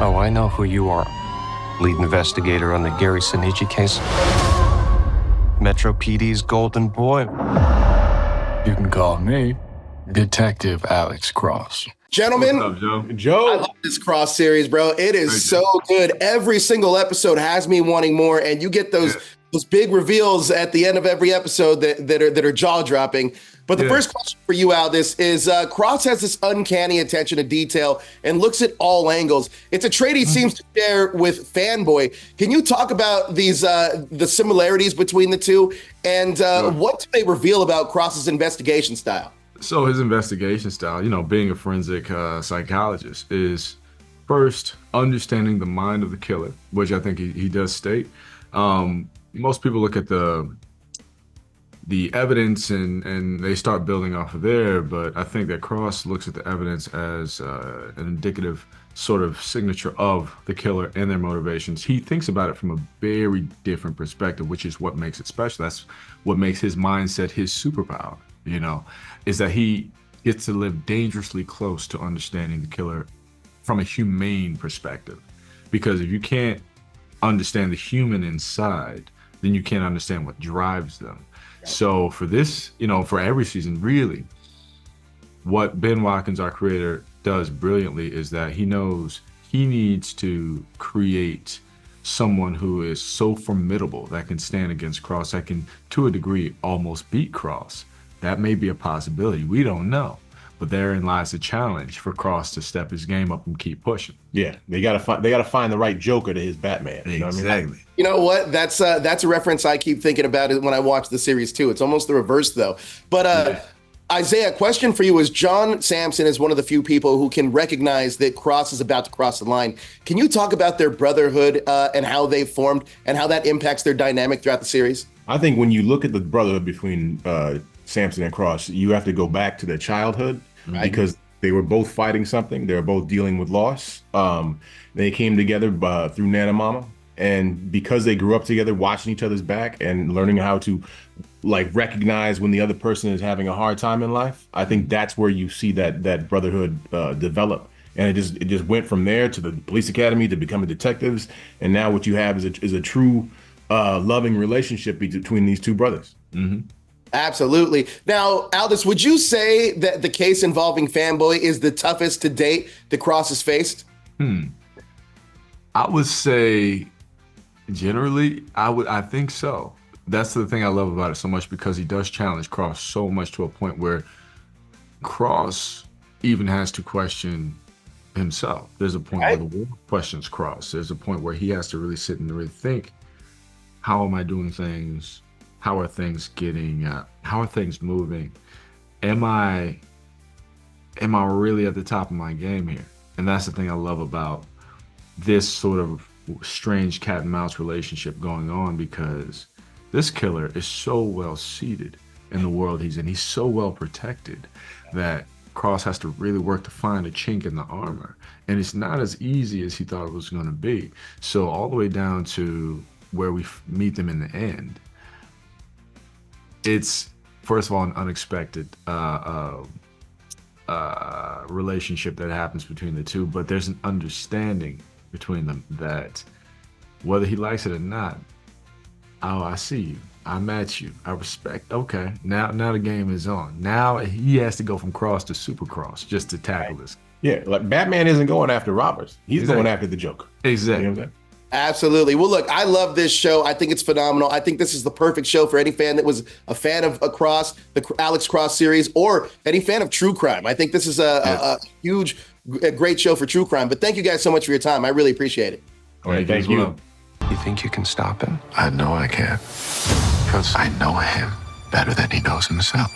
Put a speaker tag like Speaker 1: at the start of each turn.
Speaker 1: Oh, I know who you are. Lead investigator on the Gary Sinigi case. Metro PD's golden boy.
Speaker 2: You can call me Detective Alex Cross.
Speaker 3: Gentlemen,
Speaker 4: What's up, Joe?
Speaker 3: Joe, I love this Cross series, bro. It is so good. Every single episode has me wanting more, and you get those big reveals at the end of every episode that are jaw dropping. But the first question for you, Aldis, is Cross has this uncanny attention to detail and looks at all angles. It's a trait he seems to share with Fanboy. Can you talk about these the similarities between the two, and what do they reveal about Cross's investigation style?
Speaker 4: So his investigation style, being a forensic psychologist, is first understanding the mind of the killer, which I think he does state. Most people look at the evidence and they start building off of there, but I think that Cross looks at the evidence as an indicative sort of signature of the killer and their motivations. He thinks about it from a very different perspective, which is what makes it special. That's what makes his mindset his superpower, is that he gets to live dangerously close to understanding the killer from a humane perspective. Because if you can't understand the human inside, then you can't understand what drives them. So for this, for every season, really, what Ben Watkins, our creator, does brilliantly is that he knows he needs to create someone who is so formidable that can stand against Cross, that can, to a degree, almost beat Cross. That may be a possibility. We don't know. But therein lies the challenge for Cross to step his game up and keep pushing.
Speaker 5: Yeah, they gotta find the right Joker to his Batman. You know what I mean?
Speaker 3: You know what? That's a reference I keep thinking about it when I watch the series too. It's almost the reverse though. But Isaiah, question for you is: John Sampson is one of the few people who can recognize that Cross is about to cross the line. Can you talk about their brotherhood and how they formed and how that impacts their dynamic throughout the series?
Speaker 5: I think when you look at the brotherhood between Sampson and Cross, you have to go back to their childhood. Right. Because they were both fighting something. They were both dealing with loss. They came together through Nana Mama. And because they grew up together, watching each other's back and learning how to recognize when the other person is having a hard time in life, I think that's where you see that brotherhood develop. And it just went from there to the police academy to becoming detectives. And now what you have is a true loving relationship between these two brothers. Mm-hmm.
Speaker 3: Absolutely. Now, Aldis, would you say that the case involving Fanboy is the toughest to date that Cross has faced?
Speaker 4: I would say generally, I think so. That's the thing I love about it so much, because he does challenge Cross so much to a point where Cross even has to question himself. There's a point where the world questions Cross. There's a point where he has to really sit and really think, how am I doing things? How are things getting, how are things moving? Am I really at the top of my game here? And that's the thing I love about this sort of strange cat and mouse relationship going on, because this killer is so well seated in the world he's in. He's so well protected that Cross has to really work to find a chink in the armor. And it's not as easy as he thought it was going to be. So all the way down to where we meet them in the end, it's, first of all, an unexpected relationship that happens between the two, but there's an understanding between them that whether he likes it or not, oh, I see you, I match you, I respect, okay, now the game is on. Now he has to go from Cross to Super Cross just to tackle this.
Speaker 5: Yeah, Batman isn't going after robbers. He's going after the Joker.
Speaker 4: Exactly.
Speaker 5: You know what I'm saying?
Speaker 3: Absolutely. Well, look, I love this show. I think it's phenomenal. I think this is the perfect show for any fan that was a fan of Cross, the Alex Cross series, or any fan of true crime. I think this is a great show for true crime. But thank you guys so much for your time. I really appreciate it.
Speaker 5: All right, thank you.
Speaker 1: You think you can stop him?
Speaker 2: I know I can, because I know him better than he knows himself.